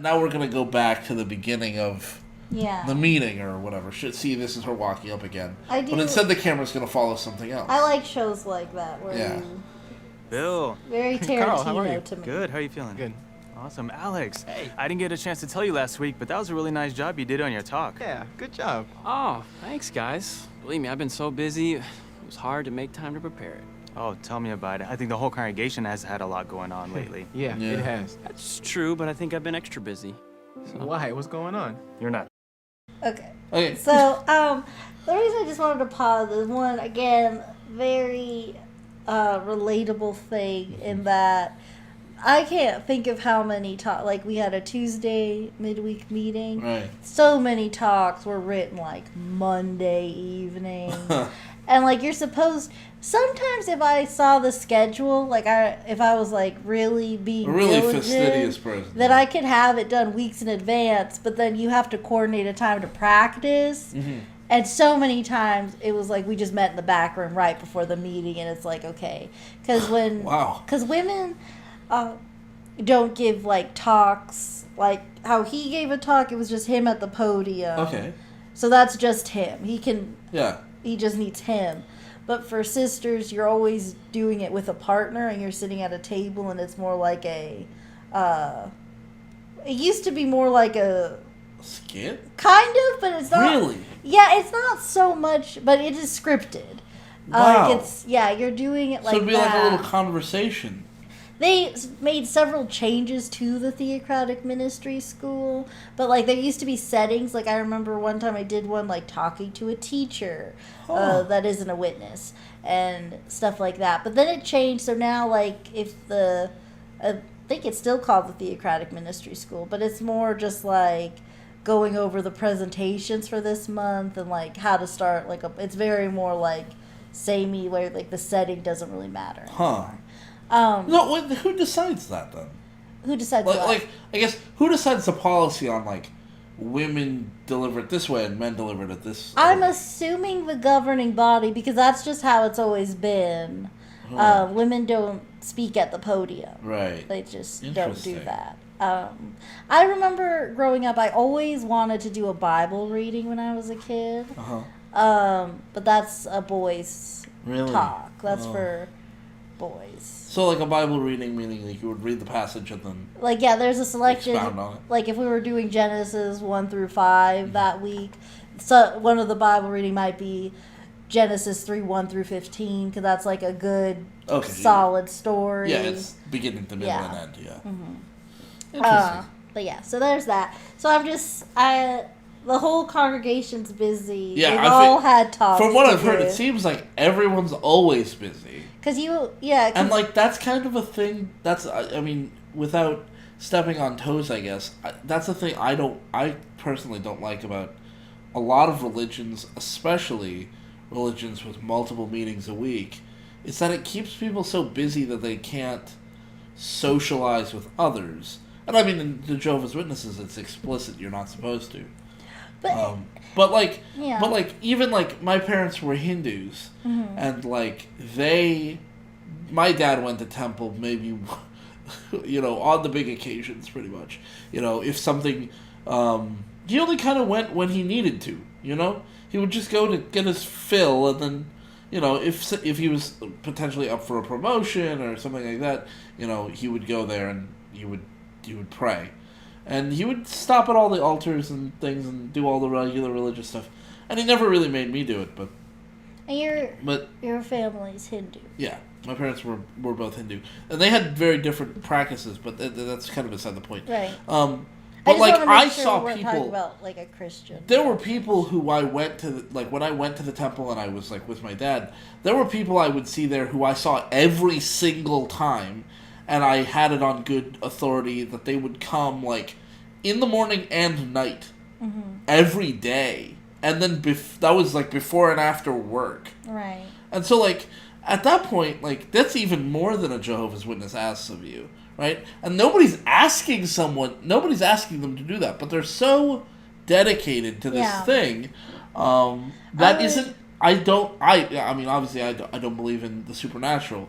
now we're gonna go back to the beginning of the meeting or whatever. See, this is her walking up again. But instead, the camera's gonna follow something else. I like shows like that where Bill. Very Tarantino Carl, how are you? to me. Good. How are you feeling? Good. Awesome. Alex, hey. I didn't get a chance to tell you last week, but that was a really nice job you did on your talk. Yeah, good job. Oh, thanks, guys. Believe me, I've been so busy, it was hard to make time to prepare it. Oh, tell me about it. I think the whole congregation has had a lot going on lately. Yeah, it has. That's true, but I think I've been extra busy. So. Why? What's going on? You're not. Okay. So, the reason I just wanted to pause is one, again, very relatable thing in that I can't think of how many we had a Tuesday midweek meeting. Right. So many talks were written Monday evening. And you're supposed, sometimes if I saw the schedule, if I was really being fastidious person, then I could have it done weeks in advance, but then you have to coordinate a time to practice. Mm-hmm. And so many times it was we just met in the back room right before the meeting, and it's okay. Because women don't give talks how he gave a talk. It was just him at the podium. Okay. So that's just him. He can. Yeah. He just needs him. But for sisters, you're always doing it with a partner, and you're sitting at a table, and it's more like a. It used to be more like a. Skit? Kind of, but it's not. Really? Yeah, it's not so much, but it is scripted. Wow. You're doing it so it'd be that. a little conversation. They made several changes to the Theocratic Ministry School, but there used to be settings. I remember one time I did one talking to a teacher that isn't a witness and stuff like that. But then it changed, so now if I think it's still called the Theocratic Ministry School, but it's more just going over the presentations for this month and how to start it's very more samey where the setting doesn't really matter anymore. No, who decides that then? Who decides what? I guess who decides the policy on women deliver it this way and men deliver it this? I'm assuming the governing body, because that's just how it's always been. Women don't speak at the podium. Right. They just don't do that. I remember growing up, I always wanted to do a Bible reading when I was a kid. But that's a boys' talk. That's for boys. So a Bible reading, meaning you would read the passage and then there's a selection. Expound on it. If we were doing Genesis 1 through 5 that week, so one of the Bible reading might be Genesis 3 1 through 15, because that's a good solid story. Yeah, it's beginning to middle and end. Yeah. Mm-hmm. Interesting. But yeah, so there's that. So the whole congregation's busy. Yeah, They've all had talks. From what I've heard, it seems like everyone's always busy. And that's kind of a thing. That's without stepping on toes, I guess. That's the thing I personally don't like about a lot of religions, especially religions with multiple meetings a week, is that it keeps people so busy that they can't socialize with others. And in the Jehovah's Witnesses, it's explicit you're not supposed to. But even my parents were Hindus, and my dad went to temple maybe, on the big occasions, pretty much. If something, he only kind of went when he needed to. He would just go to get his fill, and then, if he was potentially up for a promotion or something like that, he would go there and he would pray. And he would stop at all the altars and things and do all the regular religious stuff. And he never really made me do it, but... And your family's Hindu. Yeah, my parents were both Hindu. And they had very different practices, but that's kind of beside the point. Right. But I saw people... talking about a Christian. There were people who I went to... when I went to the temple and I was with my dad, there were people I would see there who I saw every single time. And I had it on good authority that they would come, in the morning and night. Mm-hmm. Every day. And then that was, before and after work. Right. And so, at that point, that's even more than a Jehovah's Witness asks of you, right? And nobody's asking them to do that. But they're so dedicated to this thing that isn't... obviously, I don't believe in the supernatural.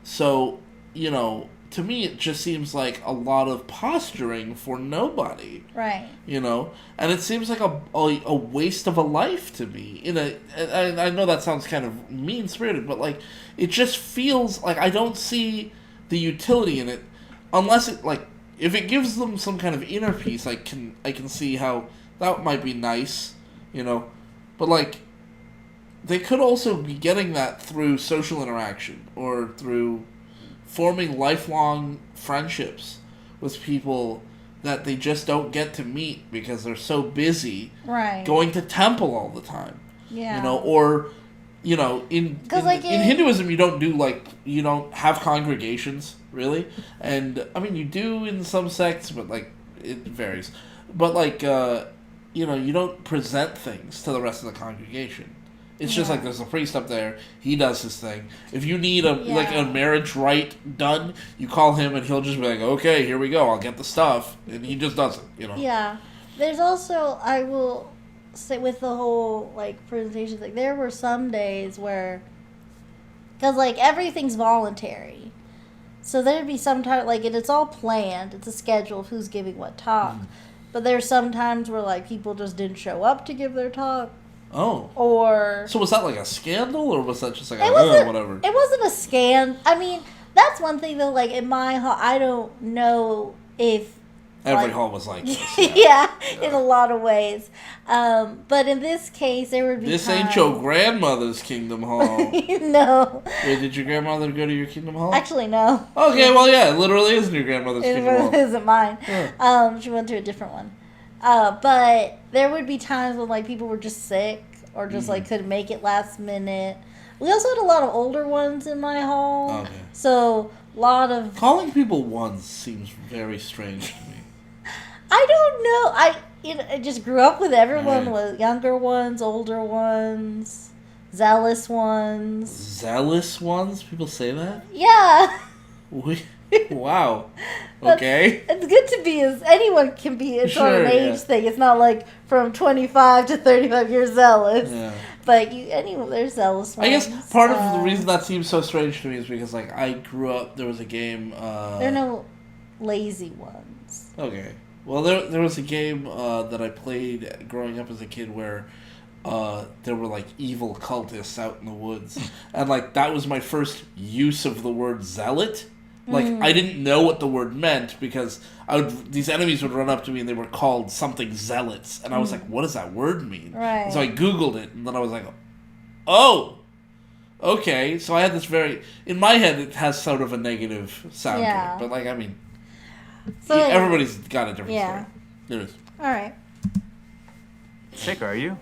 So... to me, it just seems like a lot of posturing for nobody. Right. And it seems like a waste of a life to me. I know that sounds kind of mean-spirited, but, like, it just feels like I don't see the utility in it unless it, like, if it gives them some kind of inner peace, I can see how that might be nice, But, like, they could also be getting that through social interaction or through forming lifelong friendships with people that they just don't get to meet because they're so busy going to temple all the time. Yeah. Or, in Hinduism, you don't have congregations, really. And, I mean, you do in some sects, but, like, it varies. But, like, you don't present things to the rest of the congregation. It's just like there's a priest up there. He does his thing. If you need a marriage rite done, you call him and he'll just be like, okay, here we go. I'll get the stuff. And he just does it, Yeah. There's also, I will say, with the whole, like, presentation thing, there were some days where, because, like, everything's voluntary. So there'd be some time, like, it's all planned. It's a schedule of who's giving what talk. But there's some times where, like, people just didn't show up to give their talk. Oh. Or... So was that like a scandal, or was that just like whatever? It wasn't a scandal. I mean, that's one thing, though, like, in my hall, I don't know if... Every hall was like this. Yeah, in a lot of ways. But in this case, there would be This ain't your grandmother's Kingdom Hall. No. Wait, did your grandmother go to your Kingdom Hall? Actually, no. Okay, well, yeah, it literally isn't your grandmother's Kingdom Hall. It isn't mine. Yeah. She went to a different one. But there would be times when, like, people were just sick or just, like, couldn't make it last minute. We also had a lot of older ones in my hall. Okay. So, a lot of... Calling people ones seems very strange to me. I don't know. I just grew up with everyone, with younger ones, older ones, zealous ones. Zealous ones? People say that? Yeah. Wow. Okay. It's good to be anyone can be. It's not an age thing. It's not like from 25 to 35 years zealous. Yeah. But there's zealous ones. I guess part of the reason that seems so strange to me is because, like, I grew up, there was a game... there are no lazy ones. Okay. Well, there was a game that I played growing up as a kid where there were, like, evil cultists out in the woods. And, like, that was my first use of the word zealot. Like, I didn't know what the word meant because these enemies would run up to me and they were called something zealots. And I was like, what does that word mean? Right. And so I Googled it, and then I was like, oh, okay. So I had this in my head, it has sort of a negative sound to it. But, like, I mean... So everybody's got a different story. There is. All right. Sick, are you?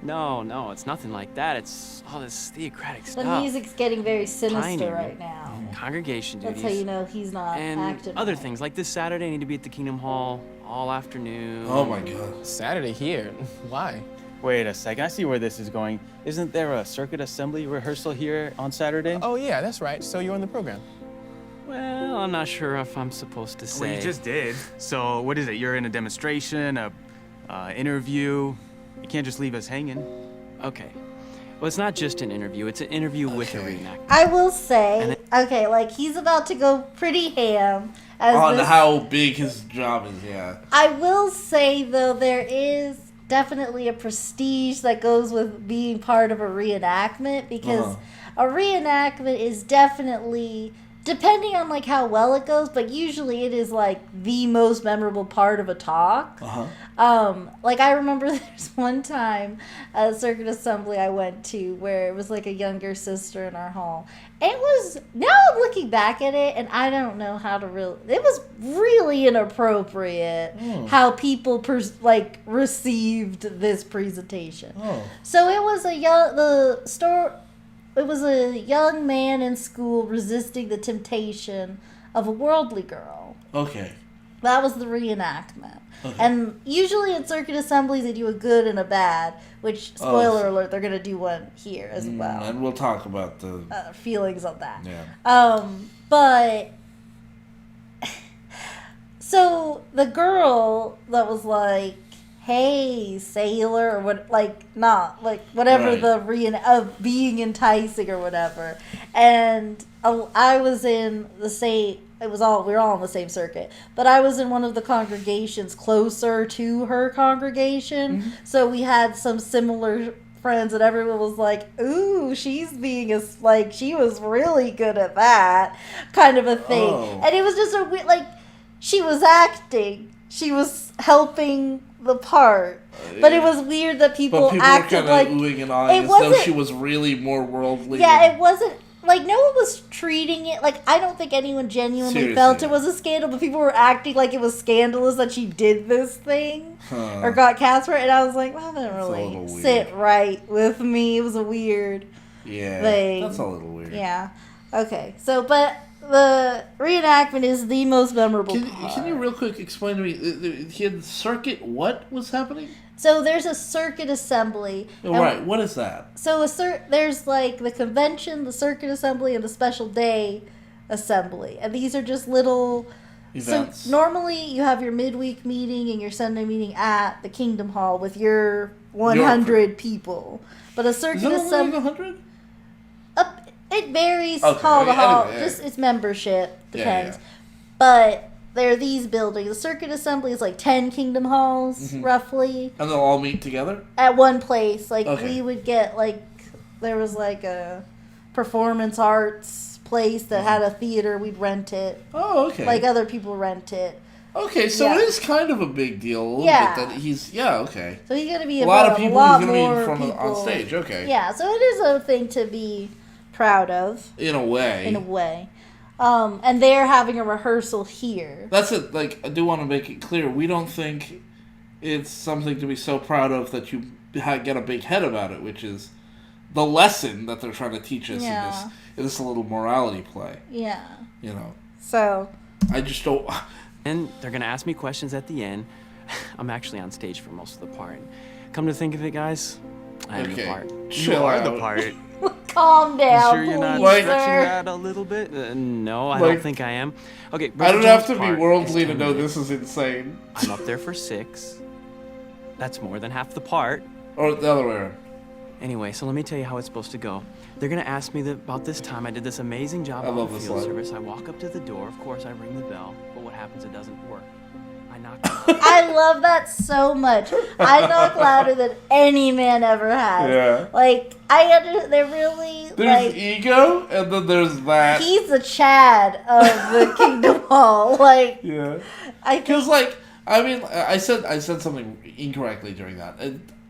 No, it's nothing like that. It's all this theocratic stuff. The music's getting very sinister right now. Congregation duties. That's how you know he's not active. And other things, like this Saturday, I need to be at the Kingdom Hall all afternoon. Oh my God. Saturday here? Why? Wait a second, I see where this is going. Isn't there a circuit assembly rehearsal here on Saturday? Oh yeah, that's right. So you're on the program. Well, I'm not sure if I'm supposed to say. Well, you just did. So what is it? You're in a demonstration, interview. You can't just leave us hanging. Okay. Well, it's not just an interview. It's an interview with a reenactment. I will say, like, he's about to go pretty ham. On how big his job is, yeah. I will say, though, there is definitely a prestige that goes with being part of a reenactment because a reenactment is definitely... Depending on, like, how well it goes, but usually it is, like, the most memorable part of a talk. Like, I remember there's one time at a circuit assembly I went to where it was, like, a younger sister in our hall. It was, now I'm looking back at it, and I don't know how to really, it was really inappropriate how people, received this presentation. So it was It was a young man in school resisting the temptation of a worldly girl. Okay. That was the reenactment. Okay. And usually in circuit assemblies they do a good and a bad, which, spoiler alert, they're going to do one here as well. And we'll talk about the... feelings on that. Yeah. But... So the girl that was like, hey, sailor, or what, like, not, like, whatever Right. of being enticing or whatever. And I was in the same, we were all on the same circuit, but I was in one of the congregations closer to her congregation, so we had some similar friends, and everyone was like, ooh, she's being like, she was really good at that, kind of a thing. Oh. And it was just a weird, like, she was acting, she was helping the part, but it was weird that people acted were like kind of oohing and ahhing as though she was really more worldly. yeah, it wasn't like no one was treating it like, I don't think anyone genuinely Seriously. felt it was a scandal, but people were acting like it was scandalous that she did this thing or got cast for it, and I was like, well, that didn't really sit right with me. It was a weird thing. That's a little weird. Yeah. Okay. So, but the reenactment is the most memorable part. Can you real quick explain to me? He had circuit. What was happening? So there's a circuit assembly. Right. What is that? So there's like the convention, the circuit assembly, and the special day assembly, and these are just little Events. So normally you have your midweek meeting and your Sunday meeting at the Kingdom Hall with your 100 people, but a circuit Is it only assembly. 100? It varies Okay, hall to hall. anyway, Just it's membership depends, Yeah. but there are these buildings. The circuit assembly is like 10 Kingdom Halls roughly And they'll all meet together? at one place. Like Okay. we would get like there was like a performance arts place that had a theater. We'd rent it. Oh, okay. Like other people rent it. Okay, so Yeah. it is kind of a big deal. A little Yeah. bit that he's okay. So he's gonna be A lot in of front people. a lot He's gonna be more in front of on people. stage. Okay. Yeah, so it is a thing to be proud of In a way. in a way. And they're having a rehearsal here. That's it. Like, I do want to make it clear. We don't think it's something to be so proud of that you get a big head about it, which is the lesson that they're trying to teach us in this little morality play. Yeah. You know. So. I just don't. And they're gonna ask me questions at the end. I'm actually on stage for most of the part. Come to think of it, guys, I am the part. Chill You are out. the part. Calm down, Sure you're not please, stretching sir. that a little bit? No, I Like- don't think I am. Okay, I Brother don't have Jones' to be part worldly is to 10 know minutes. this is insane. I'm up there for 6. That's more than half the part. Or the other way around. Anyway, so let me tell you how it's supposed to go. They're gonna ask me about this time I did this amazing job I on love the this field line. service. I walk up to the door. Of course, I ring the bell. But what happens? It doesn't work. I knock. I love that so much. I knock louder than any man ever has. Yeah. Like, they're really, There's like, ego, and then there's that. he's the Chad of the Kingdom Hall. Like, Yeah. I Because, think, like, I mean, I said something incorrectly during that.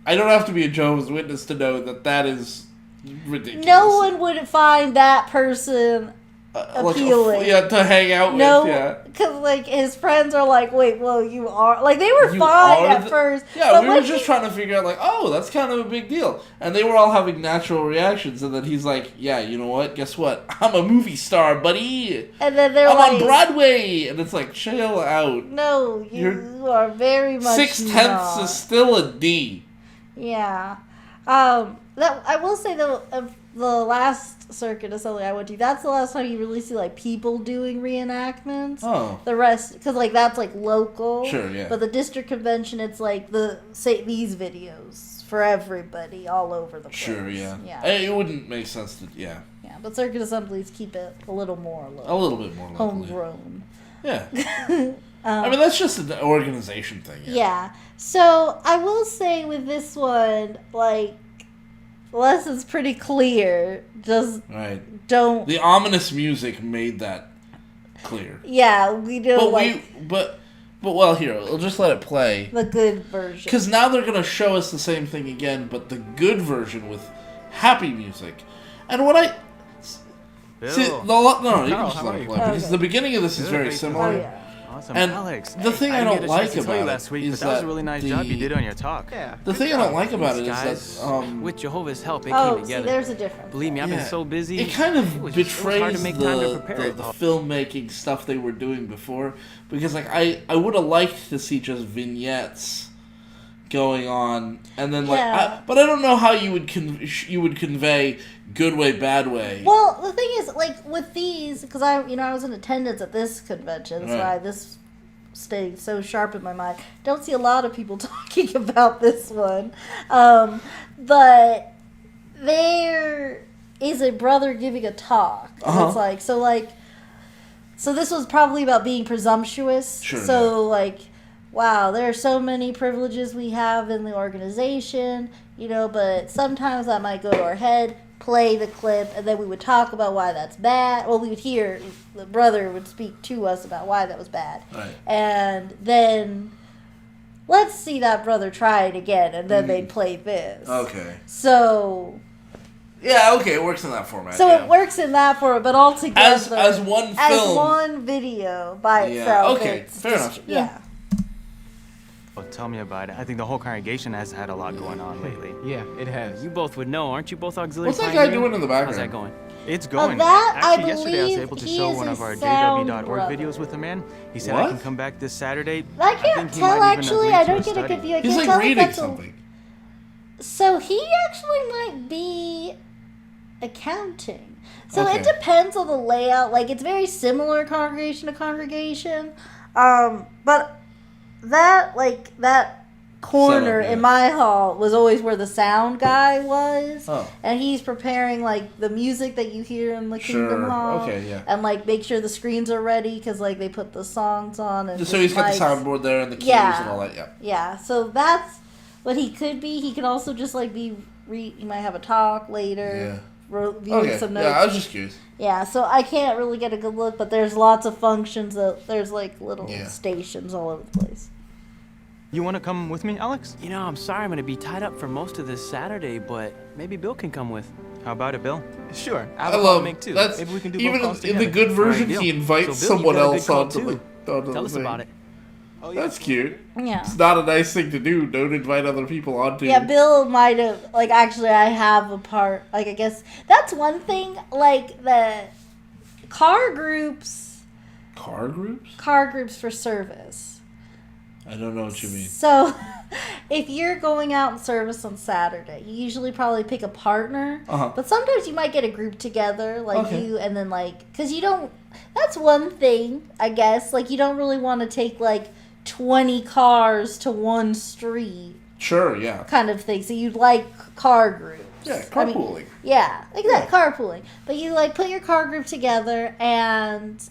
I don't have to be a Jehovah's Witness to know that is ridiculous. no one would find that person appealing. To hang out No, with, yeah. because, like, his friends are like, wait, well, you are, like, they were You fine are at the- first. Yeah, but we were when just trying to figure out, like, oh, that's kind of a big deal. And they were all having natural reactions, and then he's like, yeah, you know what? Guess what? I'm a movie star, buddy. And then they're I'm like, on Broadway. And it's like, chill out. no, you are very much 6/10 not. is still a D. Yeah. That I will say though, of the last circuit assembly I went to, that's the last time you really see like people doing reenactments. Oh. The rest, because like that's like local. Sure, yeah. But the district convention, it's like these videos for everybody all over the place. Sure, yeah. Yeah. It wouldn't make sense to, yeah. Yeah, but circuit assemblies keep it a little more A little bit more locally. homegrown. Yeah. I mean, that's just an organization thing. Yeah. So I will say with this one, like, the lesson's pretty clear. Just Right. don't. The ominous music made that clear. Yeah, we don't like But well, here, we'll just let it play. the good version. Because now they're going to show us the same thing again, but the good version with happy music. And what I... Bill. See, no, you can Carl, just how let are it you? play. Because Okay. the beginning of this is Good, very great. similar. Oh yeah. Awesome, And Alex. the thing I didn't don't get a like chance to tell you about last it week, is but that was a that really nice the- job you did on your talk. Yeah. The thing I don't like about it is Guys, that... with Jehovah's help, it Oh, came see, together. there's a difference. Believe me, I've Yeah. been so busy. It kind of it was betrays hard to make time to the prepare it. filmmaking stuff they were doing before, because like I would have liked to see just vignettes going on, and then like, Yeah. but I don't know how you would convey good way, bad way. Well, the thing is, like with these, because I was in attendance at this convention, that's Right. why this staying so sharp in my mind. Don't see a lot of people talking about this one. But there is a brother giving a talk. And it's so this was probably about being presumptuous. Sure. So, wow, there are so many privileges we have in the organization, but sometimes that might go to our head, play the clip, and then we would talk about why that's bad. Well, we would hear, the brother would speak to us about why that was bad. Right. And then, let's see that brother try it again, and then they'd play this. Okay. So... Yeah, okay, it works in that format. So it works in that format, but all together... As one film. As one video by itself. Okay, fair enough. Yeah. Well, tell me about it. I think the whole congregation has had a lot going on lately. Yeah, it has. You both would know, aren't you both auxiliary What's that guy pioneer? doing in the background? How's that going? It's going. that, I Actually, yesterday I was believe able to he show is one a of our sound JW.org brother. videos with a man. He said What? I can come back this Saturday. I can't think he tell, might even actually. agree I to don't a get a good study. view. I He's can't like tell if reading that's something. So he actually might be accounting. So Okay. it depends on the layout. It's very similar congregation to congregation. But that corner Setup, yeah. in my hall was always where the sound guy was. Oh. And he's preparing the music that you hear in the Kingdom Sure. Hall. Okay, yeah. And make sure the screens are ready because they put the songs on and So he's got the mics. soundboard there and the keys Yeah. and all that, yeah. Yeah, so that's what he could be. He could also just he might have a talk later, reviewing Okay, some notes. yeah, I was just curious. Yeah, so I can't really get a good look, but there's lots of functions. There's little Yeah. stations all over the place. You want to come with me, Alex? I'm sorry I'm going to be tied up for most of this Saturday, but maybe Bill can come with. How about it, Bill? Sure. I I'll love make two. that's Maybe we can do even both calls in the together. good version. deal. He invites So, Bill, someone you got a good else call, onto too. onto Tell the us thing. about it. Oh, yeah. That's cute. Yeah. It's not a nice thing to do. Don't invite other people onto. Yeah, Bill might have, actually, I have a part, I guess, that's one thing, the car groups Car groups? for service. I don't know what you mean. So, if you're going out in service on Saturday, you usually probably pick a partner. Uh-huh. But sometimes you might get a group together, Okay. you, and then, because you don't, that's one thing, I guess. You don't really want to take, 20 cars to one street Sure, yeah. kind of thing. So you'd like car groups. Yeah, I mean, carpooling. yeah, exactly, carpooling. But you put your car group together, and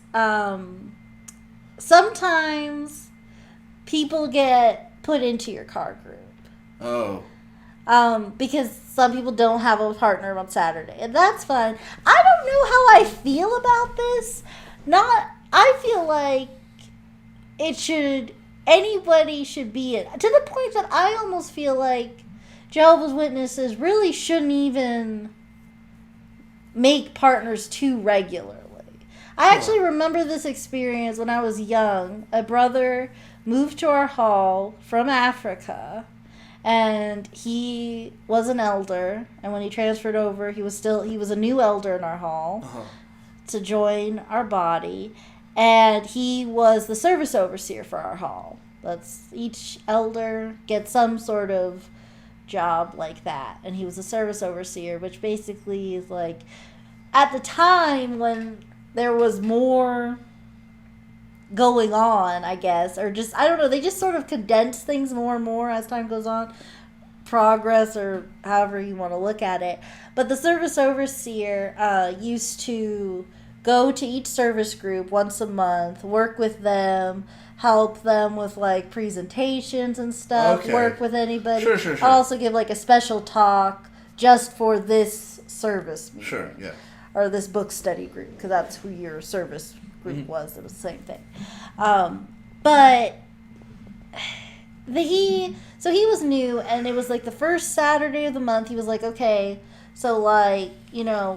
sometimes people get put into your car group. Oh. Because some people don't have a partner on Saturday, and that's fine. I don't know how I feel about this. I feel like anybody should be it. To the point that I almost feel like Jehovah's Witnesses really shouldn't even make partners too regularly. I actually remember this experience when I was young. A brother moved to our hall from Africa, and he was an elder, and when he transferred over, he was a new elder in our hall to join our body, and he was the service overseer for our hall. Each elder gets some sort of job like that, and he was a service overseer, which basically is at the time when there was more going on, I guess, or just, I don't know, they just sort of condense things more and more as time goes on, progress, or however you want to look at it. But the service overseer used to go to each service group once a month, work with them, help them with presentations and stuff, Okay. work with anybody. Sure. I'll also give a special talk just for this service meeting. Sure, yeah. Or this book study group, because that's who your service group was. It was the same thing. But he was new, and it was the first Saturday of the month. He was okay, so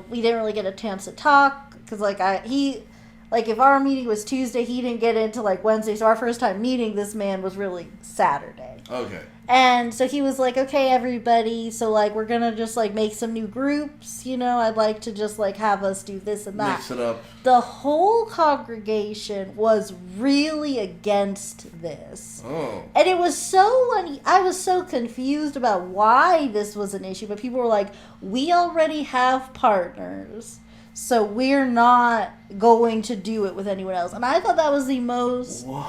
we didn't really get a chance to talk, because if our meeting was Tuesday, he didn't get into Wednesday. So our first time meeting this man was really Saturday. Okay. And so he was okay, everybody, so we're gonna just make some new groups, I'd like to just have us do this and that. Mix it up. The whole congregation was really against this. Oh. And it was I was so confused about why this was an issue, but people were we already have partners, so we're not going to do it with anyone else. And I thought that was the most... What?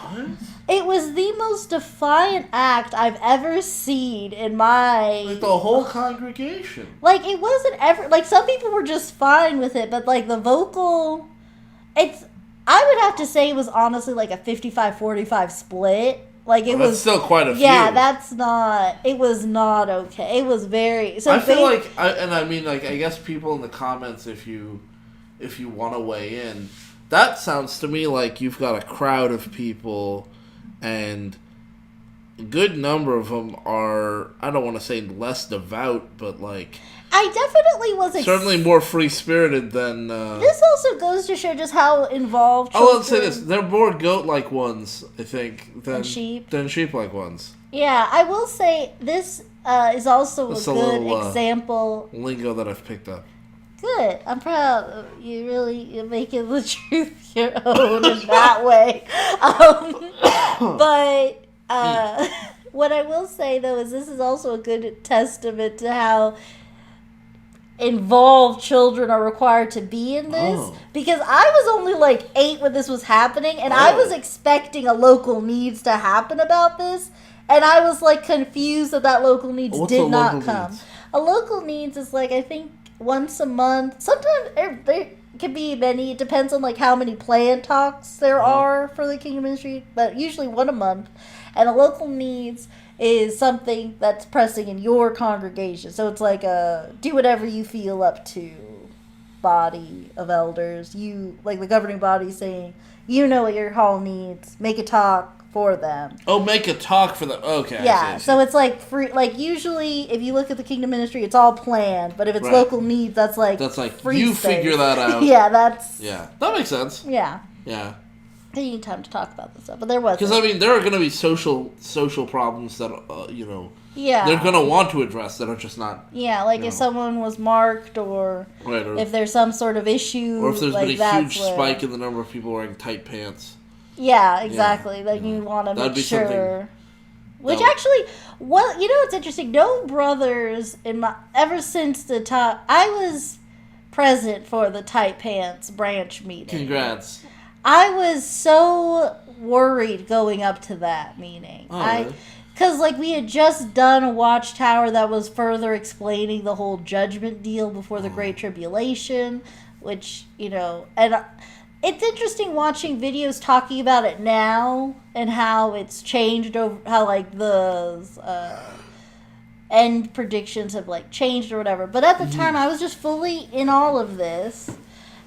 It was the most defiant act I've ever seen in my... Like the whole congregation. Like, it wasn't ever... Like, some people were just fine with it, but, like, the vocal... It's... I would have to say it was honestly, like, a 55-45 split. Like, it was... That's still quite a few. Yeah, that's not... It was not okay. It was very... So I feel like... I guess people in the comments, if you want to weigh in, that sounds to me like you've got a crowd of people, and a good number of them are, I don't want to say less devout, but like... I definitely was... certainly more free-spirited than... This also goes to show just how involved children... let's say children- this. They're more goat-like ones, I think, Than sheep? Than sheep-like ones. Yeah, I will say this is also That's a a good little, example... lingo that I've picked up. Good. I'm proud of you. You're making the truth your own in that way. But what I will say, though, is this is also a good testament to how involved children are required to be in this. Oh. Because I was only like 8 when this was happening, and I was expecting a local needs to happen about this, and I was like confused that local needs What's did a not local come. needs? A local needs is like, I think, once a month. Sometimes there could be many. It depends on like how many plan talks there are for the Kingdom Ministry, but usually one a month. And a local needs is something that's pressing in your congregation. So it's like a do whatever you feel up to body of elders. You, like the governing body saying, you know what your hall needs. Make a talk for them. Oh, make a talk for them. Okay. Yeah, I see. so it's like free. Like usually, if you look at the Kingdom Ministry, it's all planned. But if it's Right. local needs, that's like free you space. figure that out. Yeah, that's That makes sense. yeah. Yeah. I need time to talk about this stuff, but there was Because I mean, there are going to be social problems that yeah, they're going to want to address that are just not. yeah, like you if know. someone was marked or Right. Or if there's some sort of issue, if there's like been a that's huge where- spike in the number of people wearing tight pants. Yeah, exactly. Like Yeah. you want to That'd make be something sure. Which that would- actually, what you know, what's interesting. No brothers in my ever since the top. I was present for the tight pants branch meeting. Congrats. I was so worried going up to that meeting. Oh, really? Because, like, we had just done a Watchtower that was further explaining the whole judgment deal before the Great Tribulation, which, and it's interesting watching videos talking about it now and how it's changed over, how, like, the end predictions have, like, changed or whatever. But at the time, I was just fully in all of this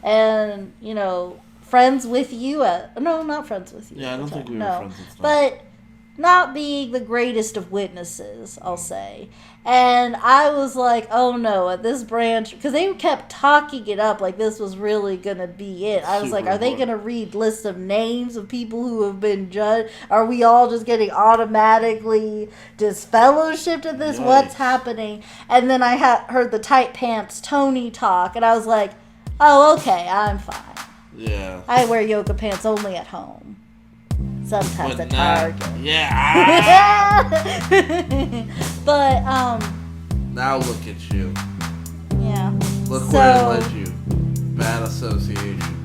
and, friends with you no, not friends with you. Yeah, I don't think we were no. friends and stuff. But not being the greatest of witnesses, I'll say. And I was like, oh no, at this branch, because they kept talking it up like this was really going to be it. I was Super like, are they important. going to read lists of names of people who have been judged? Are we all just getting automatically disfellowshipped at this? Yikes. What's happening? And then I heard the tight pants Tony talk, and I was like, oh, okay, I'm fine. Yeah. I wear yoga pants only at home. Sometimes But at now- Target. Yeah. But, Now look at you. yeah. Look So- where it led you. Bad association.